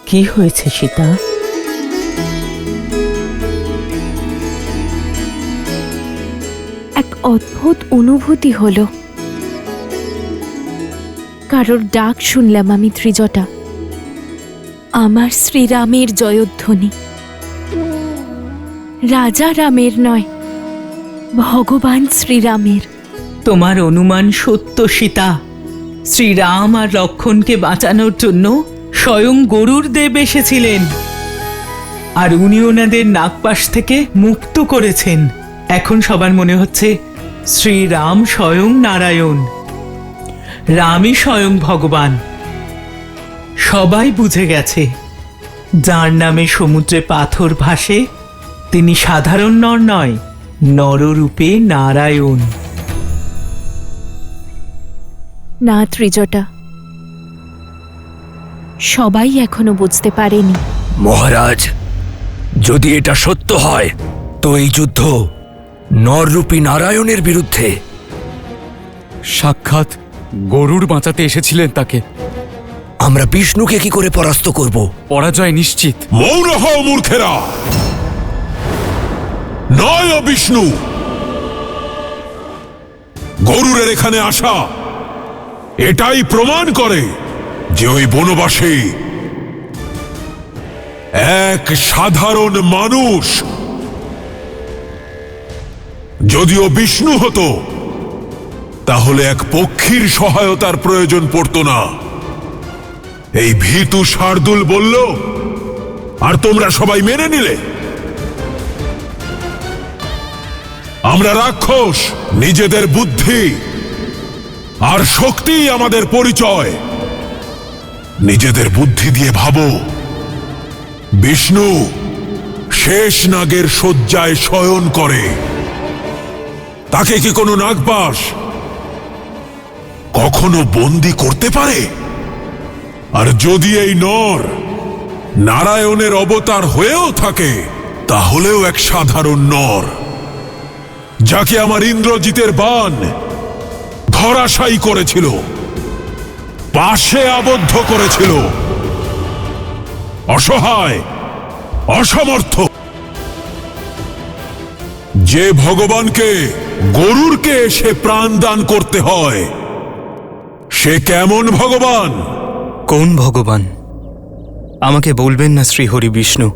কি হয়েছে সীতা? এক অদ্ভুত অনুভূতি হলো। কারোর ডাক শুনলাম আমি ত্রিজটা। আমার শ্রীরামের জয়ধ্বনি। রাজা রামের নয়, ভগবান শ্রীরামের। তোমার অনুমান সত্য সীতা। শ্রীরাম আর লক্ষণকে বাঁচানোর জন্য স্বয়ং গরুর দেব এসেছিলেন, আর উনি ওনাদের নাগপাশ থেকে মুক্ত করেছেন। এখন সবার মনে হচ্ছে শ্রীরাম স্বয়ং নারায়ণ, রামই স্বয়ং ভগবান। সবাই বুঝে গেছে, যার নামে সমুদ্রে পাথর ভাসে তিনি সাধারণ নর নয়, নররূপে নারায়ণ। না ত্রিজটা, সবাই এখনো বুঝতে পারেনি। মহারাজ, যদি এটা সত্য হয় তো এই যুদ্ধ নররূপী নারায়ণের বিরুদ্ধে। সাক্ষাৎ গরুর বাঁচাতে এসেছিলেন তাকে। আমরা বিষ্ণুকে কি করে পরাস্ত করব? পরাজয় নিশ্চিত। মৌন হও মূর্খেরা! নয় ও বিষ্ণু, গরুরের এখানে আসা এটাই প্রমাণ করে যে ওই বনবাসী এক সাধারণ মানুষ। যদিও বিষ্ণু হতো তাহলে এক পক্ষীর সহায়তার প্রয়োজন পড়তো না। এই ভীতু শার্দুল বলল আর তোমরা সবাই মেনে নিলে। আমরা রাক্ষস, নিজেদের বুদ্ধি আর শক্তি আমাদের পরিচয়। নিজেদের বুদ্ধি দিয়ে ভাবো, বিষ্ণু শেষ নাগের শয্যায় শয়ন করে। তাকে কি কোনো নাগপাশ কখনো বন্দী করতে পারে? আর যদি এই নর নারায়ণের অবতার হয়েও থাকে, তাহলেও এক সাধারণ নর, যাকে আমার ইন্দ্রজিতের বাণ ধরাশায়ী করেছিল, পাশে আবদ্ধ করেছিল। অসহায়, অসমর্থ। যে ভগবানকে গরুরকে এসে প্রাণ দান করতে হয়, সে কেমন ভগবান? কোন ভগবান? আমাকে বলবেন না শ্রীহরি বিষ্ণু,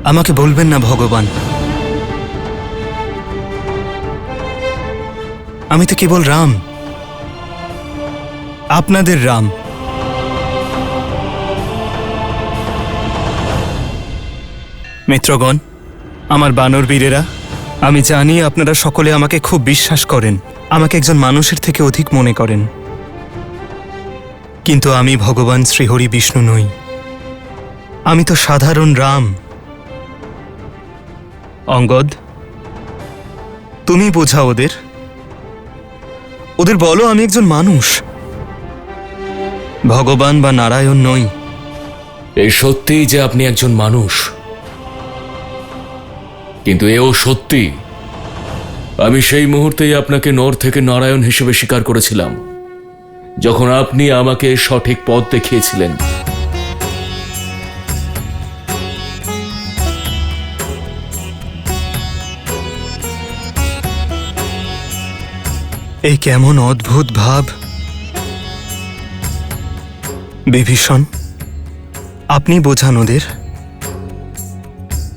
আমাকে বলবেন না ভগবান। আমি তো কেবল রাম, আপনাদের রাম। মিত্রগণ, আমার বানর বীরেরা, আমি জানি আপনারা সকলে আমাকে খুব বিশ্বাস করেন, আমাকে একজন মানুষের থেকে অধিক মনে করেন, কিন্তু আমি ভগবান শ্রীহরি বিষ্ণু নই। আমি তো সাধারণ রাম। অঙ্গদ, তুমি বোঝাও ওদের, ওদের বলো আমি একজন মানুষ, ভগবান বা নারায়ণ নই। এই সত্যিই যে আপনি একজন মানুষ, কিন্তু এও সত্যি আমি সেই মুহূর্তেই আপনাকে নর থেকে নারায়ণ হিসেবে স্বীকার করেছিলাম, যখন আপনি আমাকে সঠিক পথ দেখিয়েছিলেন। এই কেমন অদ্ভুত ভাব! বিভীষণ, আপনি বোঝান ওদের,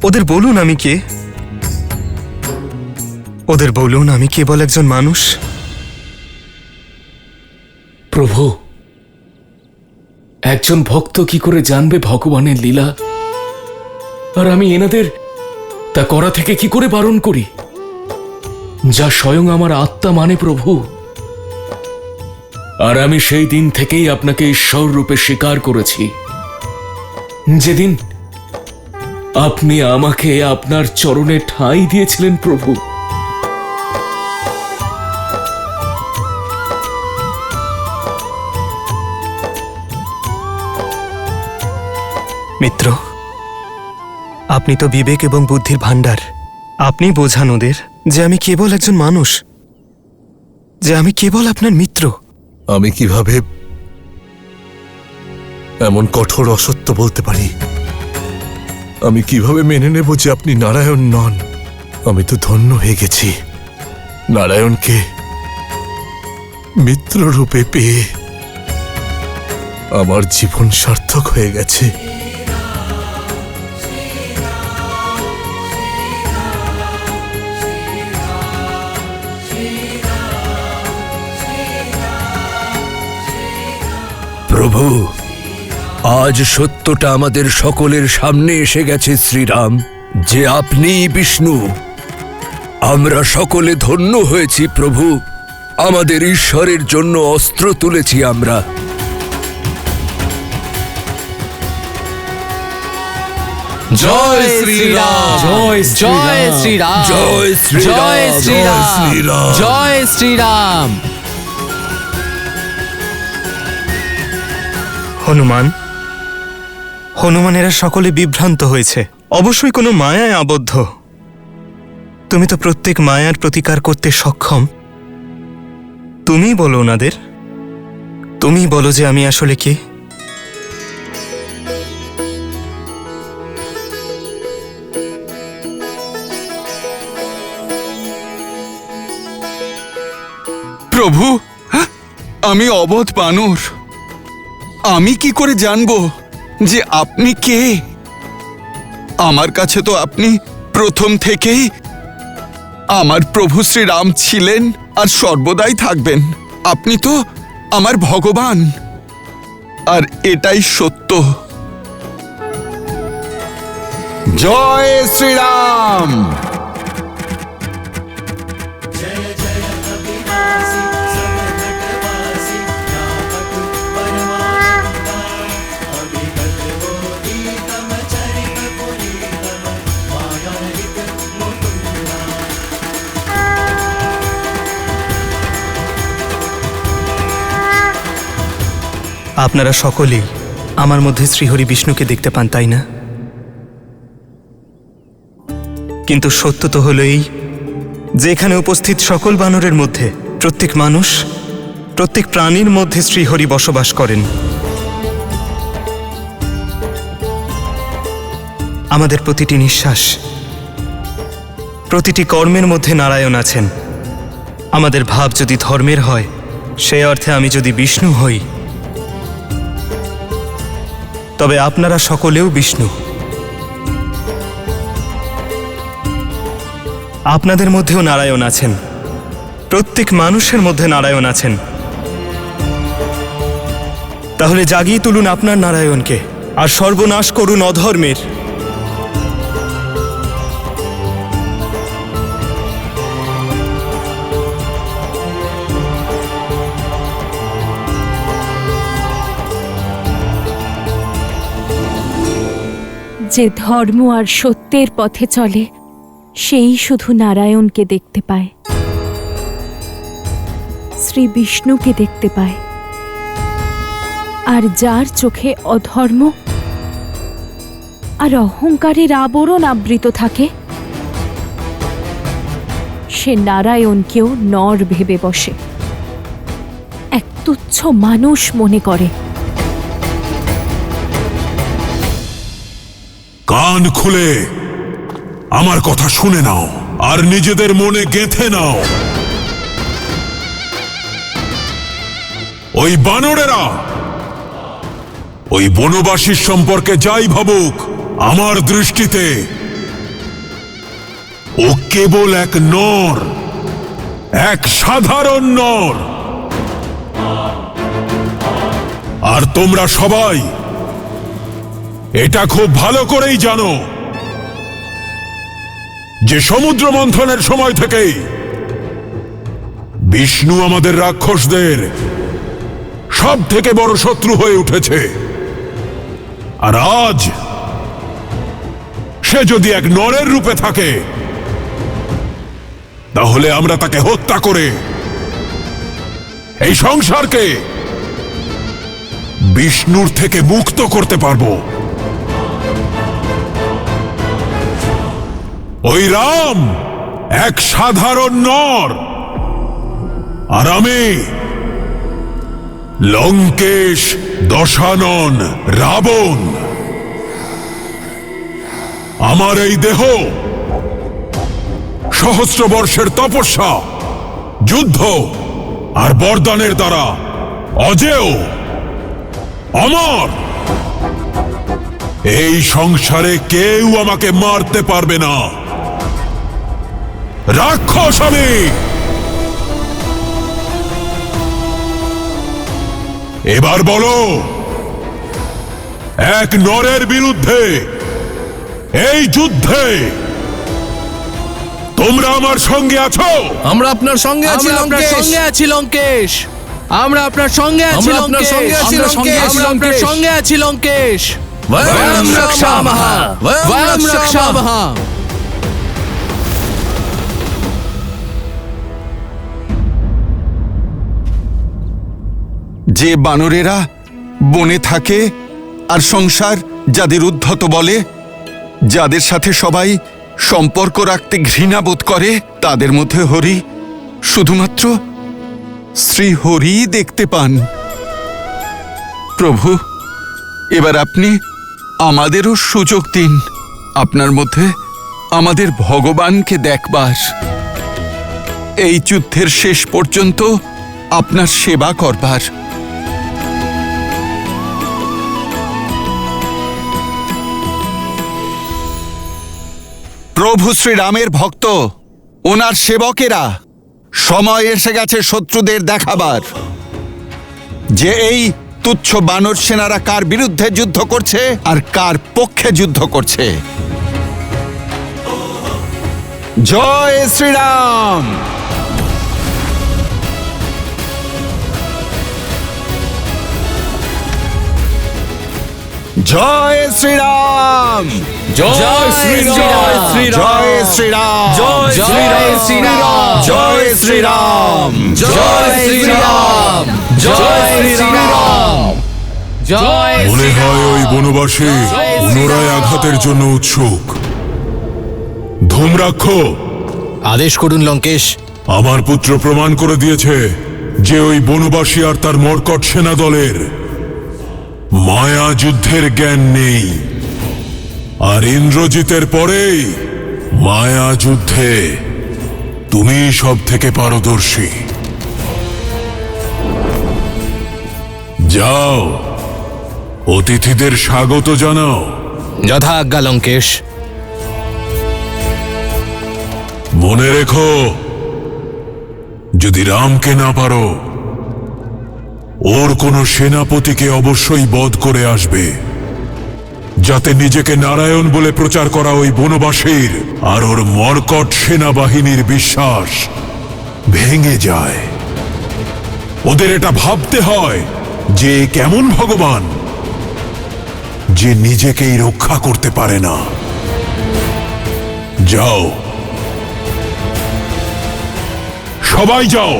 ওদের বলুন আমি কে, ওদের বলুন আমি কেবল একজন মানুষ। প্রভু, একজন ভক্ত কি করে জানবে ভগবানের লীলা? আর আমি এনাদের তা করা থেকে কি করে বারণ করি, যা স্বয়ং আমার আত্মা মানে প্রভু। আর আমি সেই দিন থেকেই আপনাকে ঈশ্বর রূপে স্বীকার করেছি, যেদিন আপনি আমাকে আপনার চরণে ঠাঁই দিয়েছিলেন প্রভু। মিত্র, আপনি তো বিবেক এবং বুদ্ধির ভাণ্ডার। আপনি বোঝান ওদের যে আমি কেবল একজন মানুষ, যে আমি কেবল আপনার মিত্র। আমি কিভাবে এমন কঠোর অসত্য বলতে পারি? আমি কিভাবে মেনে নেব যে আপনি নারায়ণ নন? আমি তো ধন্য হয়ে গেছি নারায়ণকে মিত্র রূপে পেয়ে। আমার জীবন সার্থক হয়ে গেছে। প্রভু, আজ সত্যটা আমাদের সকলের সামনে এসে গেছে শ্রীরাম, যে আপনিই বিষ্ণু। আমরা সকলে ধন্য হয়েছি প্রভু। আমাদের ঈশ্বরের জন্য অস্ত্র তুলেছি আমরা। জয় শ্রীরাম, জয় জয় শ্রীরাম, জয় শ্রীরাম, জয় শ্রীরাম, জয় শ্রীরাম। হনুমানেরা সকলে বিভ্রান্ত হয়েছে, অবশ্যই কোনো মায়ায় আবদ্ধ। তুমি তো প্রত্যেক মায়ার প্রতিকার করতে সক্ষম। তুমি বলো ওনাদের, তুমি বলো যে আমি আসলে কে। প্রভু, আমি অবধ বানর। আমি কি করে জানবো যে আপনি কে? আমার কাছে তো আপনি প্রথম থেকেই আমার প্রভু শ্রীরাম ছিলেন আর সর্বদাই থাকবেন। আপনি তো আমার ভগবান, আর এটাই সত্য। জয় শ্রীরাম। আপনারা সকলেই আমার মধ্যে শ্রীহরি বিষ্ণুকে দেখতে পান, তাই না? কিন্তু সত্য তো হলো এই যে এখানে উপস্থিত সকল বানরের মধ্যে প্রত্যেক মানুষ, প্রত্যেক প্রাণীর মধ্যে শ্রীহরি বসবাস করেন। আমাদের প্রতিটি নিঃশ্বাস, প্রতিটি কর্মের মধ্যে নারায়ণ আছেন। আমাদের ভাব যদি ধর্মের হয়, সে অর্থে আমি যদি বিষ্ণু হই, তবে আপনারা সকলেও বিষ্ণু। আপনাদের মধ্যেও নারায়ণ আছেন, প্রত্যেক মানুষের মধ্যে নারায়ণ আছেন। তাহলে জাগিয়ে তুলুন আপনার নারায়ণকে আর সর্বনাশ করুন অধর্মের। যে ধর্ম আর সত্যের পথে চলে, সেই শুধু নারায়ণকে দেখতে পায়, শ্রী বিষ্ণুকে দেখতে পায়। আর যার চোখে অধর্ম আর অহংকারের আবরণ আবৃত থাকে, সে নারায়ণকেও নর ভেবে বসে, এক তুচ্ছ মানুষ মনে করে। কান খুলে আমার কথা শুনে নাও আর নিজেদের মনে গেঁথে নাও। ওই বানরেরা ওই বনবাসীর সম্পর্কে যাই ভাবুক, আমার দৃষ্টিতে ও কেবল এক নর, এক সাধারণ নর। আর তোমরা সবাই এটা খুব ভালো করেই জানো যে সমুদ্র মন্থনের সময় থেকেই বিষ্ণু আমাদের রাক্ষসদের সব থেকে বড় শত্রু হয়ে উঠেছে। আর আজ সে যদি এক নরের রূপে থাকে, তাহলে আমরা তাকে হত্যা করে এই সংসারকে বিষ্ণুর থেকে মুক্ত করতে পারবো। ওই রাম এক সাধারণ নর, আর আমি লঙ্কেশ, দশানন, রাবণ, আমার এই দেহ সহস্র বর্ষের তপস্যা, যুদ্ধ আর বরদানের দ্বারা অজেয়, অমর। এই সংসারে কেউ আমাকে মারতে পারবে না। রাক্ষস আমি। এবার বলো, এক নরের বিরুদ্ধে এই যুদ্ধে তোমরা আমার সঙ্গে আছো? আমরা আপনার সঙ্গে আছি লঙ্কেশ। সঙ্গে আছি লঙ্কেশ। আমরা আপনার সঙ্গে আছি লঙ্কেশ। আমরা আপনার সঙ্গে আছি লঙ্কেশ। বয়ম রক্ষামহ, বয়ম রক্ষামহ। যে বানরেরা বনে থাকে আর সংসার যাদের উদ্ধত বলে, যাদের সাথে সবাই সম্পর্ক রাখতে ঘৃণাবোধ করে, তাদের মধ্যে হরি শুধুমাত্র শ্রী হরি দেখতে পান। প্রভু, এবার আপনি আমাদেরও সুযোগ দিন আপনার মধ্যে আমাদের ভগবানকে দেখবার, এই যুদ্ধের শেষ পর্যন্ত আপনার সেবা করবার। প্রভু শ্রীরামের ভক্ত, ওনার সেবকেরা, সময় এসে গেছে শত্রুদের দেখাবার যে এই তুচ্ছ বানর সেনারা কার বিরুদ্ধে যুদ্ধ করছে আর কার পক্ষে যুদ্ধ করছে। জয় শ্রীরাম। জয় শ্রীরাম। জয় শ্রীরাম। জয় শ্রীরাম। জয় শ্রীরাম। জয় শ্রীরাম। জয় শ্রীরাম। জয় শ্রীরাম। জয় মনে হয় ওই বনবাসী পুনরায় আঘাতের জন্য উৎসুক। ধূম্রাক্ষ, আদেশ করুন লঙ্কেশ। আমার পুত্র প্রমাণ করে দিয়েছে যে ওই বনবাসী আর তার মর্কট সেনা দলের মায়া যুদ্ধের জ্ঞান নেই, আর ইন্দ্রজিতের পরেই মায়া যুদ্ধে তুমি সব থেকে পারদর্শী। যাও, অতিথিদের স্বাগত জানাও। যথা আজ্ঞা লঙ্কেশ। মনে রেখো, যদি রামকে না পারো, ওর কোনো সেনাপতিকে অবশ্যই বধ করে আসবে, যাতে নিজেকে নারায়ণ বলে প্রচার করা ওই বনবাসীর আর ওর মর্কট সেনাবাহিনীর বিশ্বাস ভেঙে যায়। ওদের এটা ভাবতে হয় যে কেমন ভগবান যে নিজেকেই রক্ষা করতে পারে না। যাও, সবাই যাও।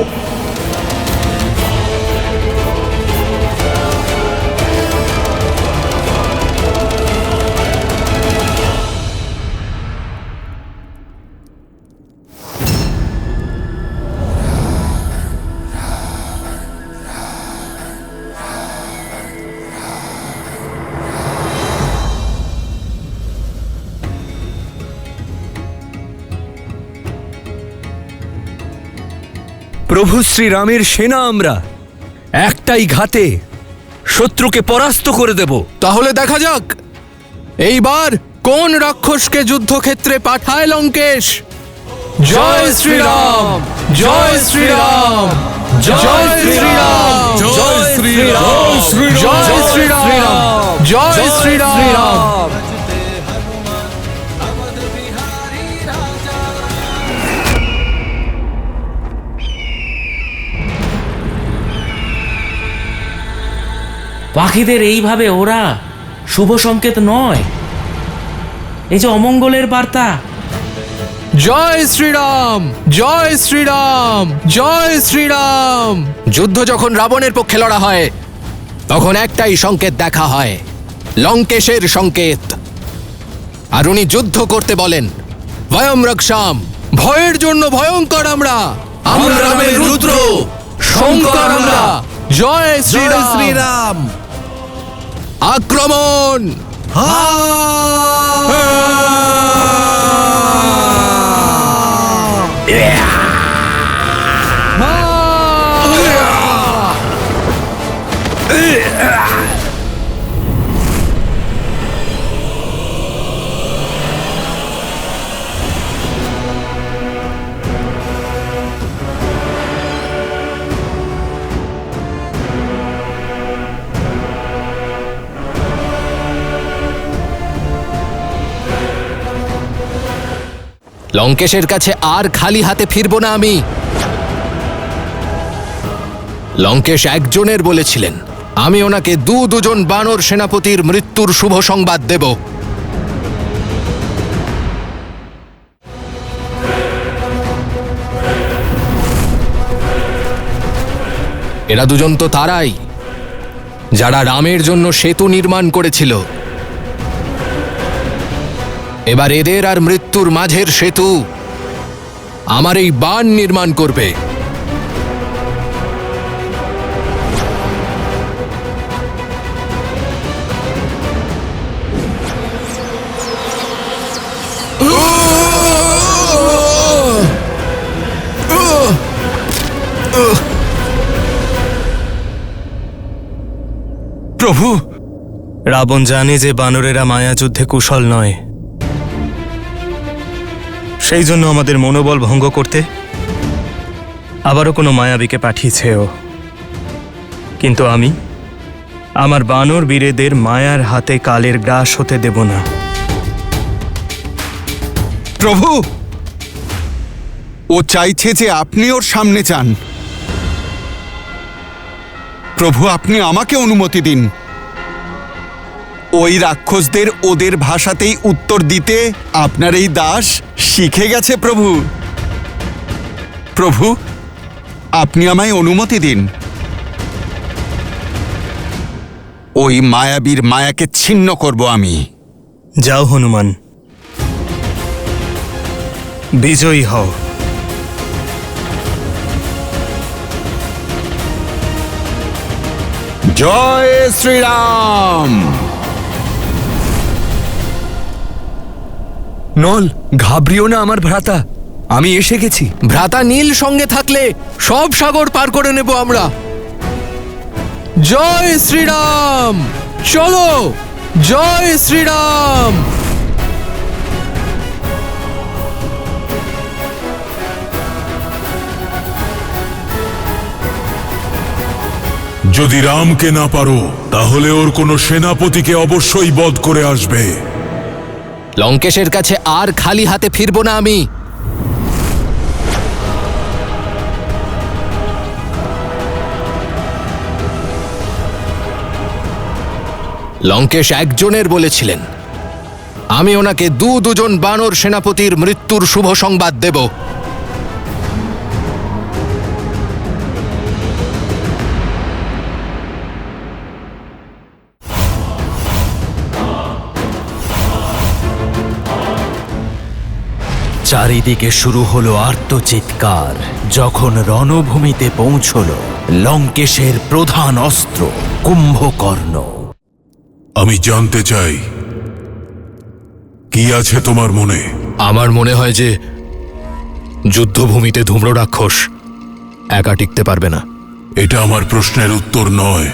প্রভু শ্রীরামের সেনা আমরা একটাই ঘাতে শত্রুকে পরাস্ত করে দেব। তাহলে দেখা যাক এইবার কোন রাক্ষসকে যুদ্ধক্ষেত্রে পাঠায় লঙ্কেশ। জয় শ্রীরাম। জয় শ্রীরাম। জয় শ্রীরাম। জয় শ্রীরাম। জয় শ্রীরাম। জয় শ্রীরাম। পাখিদের এইভাবে ওরা শুভ সংকেত নয়, এই যে অমঙ্গলের বার্তা। জয় শ্রীরাম। জয় শ্রীরাম। জয় শ্রীরাম। যুদ্ধ যখন রাবণের পক্ষে লড়া হয়, তখন একটাই সংকেত দেখা হয়, লঙ্কেশের সংকেত। আর উনি যুদ্ধ করতে বলেন, ভয়ম রক্ষাম, ভয়ের জন্য ভয়ঙ্কর আমরা। আমরা রামের রুদ্র, শঙ্কর আমরা, জয় শ্রীরাম! শ্রীরাম আক্রমণ! লঙ্কেশের কাছে আর খালি হাতে ফিরবো না আমি। লঙ্কেশ একজনের বলেছিলেন, আমি ওনাকে দুজন বানর সেনাপতির মৃত্যুর শুভ সংবাদ দেব। এরা দুজন তো তারাই যারা রামের জন্য সেতু নির্মাণ করেছিল। এবার এদের আর মৃত্যুর মাঝের সেতু আমার এই বাণ নির্মাণ করবে। প্রভু, রাবণ জানে যে বানরেরা মায়াযুদ্ধে কুশল নয়, সেই জন্য আমাদের মনোবল ভঙ্গ করতে আবারও কোনো মায়াবীকে পাঠিয়েছে ও। কিন্তু আমি আমার বানর বীরেদের মায়ার হাতে কালের গ্রাস হতে দেব না। প্রভু, ও চাইছে যে আপনি ওর সামনে যান। প্রভু, আপনি আমাকে অনুমতি দিন। ওই রাক্ষসদের ওদের ভাষাতেই উত্তর দিতে আপনার এই দাস শিখে গেছে। প্রভু, প্রভু, আপনি আমায় অনুমতি দিন। ওই মায়াবীর মায়াকে ছিন্ন করব আমি। যাও হনুমান, বিজয়ী হও। জয় শ্রীরাম। নল, ঘাবড়িও না আমার ভ্রাতা, আমি এসে গেছি। ভ্রাতা নীল সঙ্গে থাকলে সব সাগর পার করে নেব আমরা। জয় শ্রীরাম! চলো, জয় শ্রীরাম! যদি রামকে না পারো তাহলে ওর কোনো সেনাপতিকে অবশ্যই বধ করে আসবে। লঙ্কেশের কাছে আর খালি হাতে ফিরবো না আমি। লঙ্কেশ একজনের বলেছিলেন, আমি ওনাকে দুজন বানর সেনাপতির মৃত্যুর শুভ সংবাদ দেব। চারিদিকে শুরু হলো আর্তচিৎকার যখন রণভূমিতে পৌঁছল লঙ্কেশের প্রধান অস্ত্র কুম্ভকর্ণ। আমি জানতে চাই, কি আছে তোমার মনে? আমার মনে হয় যে যুদ্ধভূমিতে ধূম্র রাক্ষস একা টিকতে পারবে না। এটা আমার প্রশ্নের উত্তর নয়।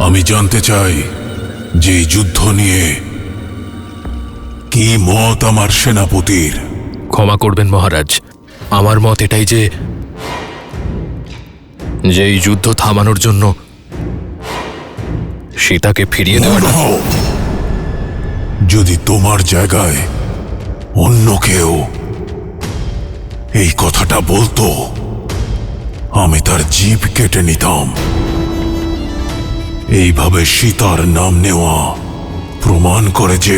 আমি জানতে চাই যে এই যুদ্ধ নিয়ে কি মত আমার সেনাপতির। ক্ষমা করবেন মহারাজ, আমার মত এটাই যে এই যুদ্ধ থামানোর জন্য সীতাকে ফিরিয়ে দেওয়া। যদি তোমার জায়গায় অন্য কেউ এই কথাটা বলতো, আমি তার জিভ কেটে নিতাম। এইভাবে সীতার নাম নেওয়া প্রমাণ করে যে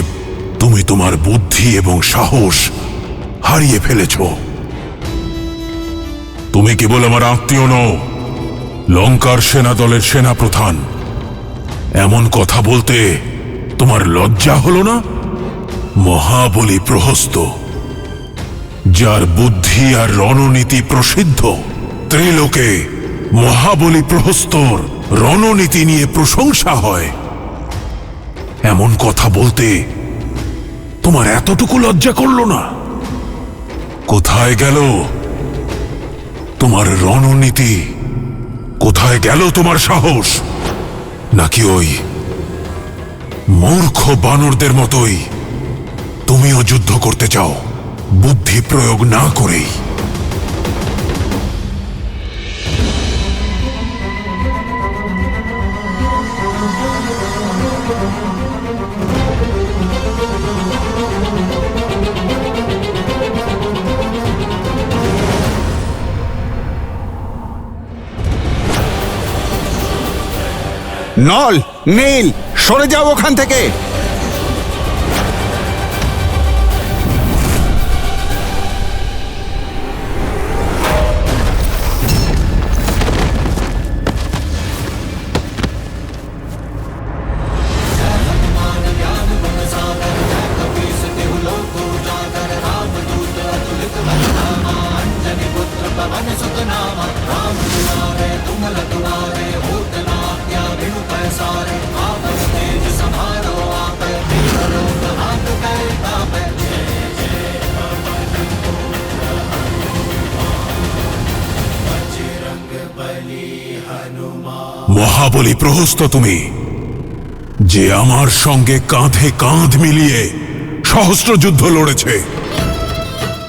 তুমি তোমার বুদ্ধি এবং সাহস হারিয়ে ফেলেছ। তুমি কেবল আমার আত্মীয় নও, লঙ্কার সেনা দলের সেনাপ্রধান। এমন কথা বলতে তোমার লজ্জা হলো না? মহাবলী প্রহস্ত, যার বুদ্ধি আর রণনীতি প্রসিদ্ধ, ত্রিলোকে মহাবলী প্রহস্তর রণনীতি নিয়ে প্রশংসা হয়, এমন কথা বলতে তোমার এতটুকু লজ্জা করলো না? কোথায় গেল তোমার রণনীতি? কোথায় গেল তোমার সাহস? নাকি ওই মূর্খ বানরদের মতোই তুমিও যুদ্ধ করতে চাও, বুদ্ধি প্রয়োগ না করেই? নল, নীল, সরে যাও ওখান থেকে। মহাবলী প্রহস্ত তুমি, যে আমার সঙ্গে কাঁধে কাঁধ মিলিয়ে সহস্র যুদ্ধ লড়েছে।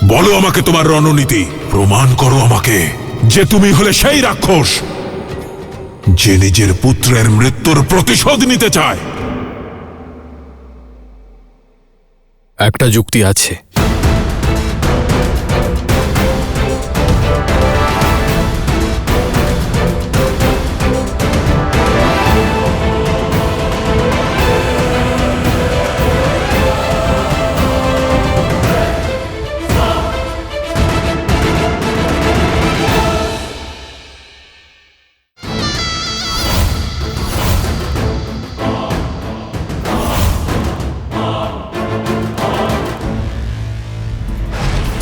বলো আমাকে তোমার রণনীতি, প্রমাণ করো আমাকে যে তুমি হলে সেই রাক্ষস যে নিজের পুত্রের মৃত্যুর প্রতিশোধ নিতে চায়। একটা যুক্তি আছে।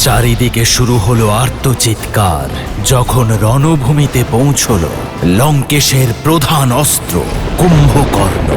চারিদিকে শুরু হলো আর্তচিৎকার যখন রণভূমিতে পৌঁছল লঙ্কেশের প্রধান অস্ত্র কুম্ভকর্ণ।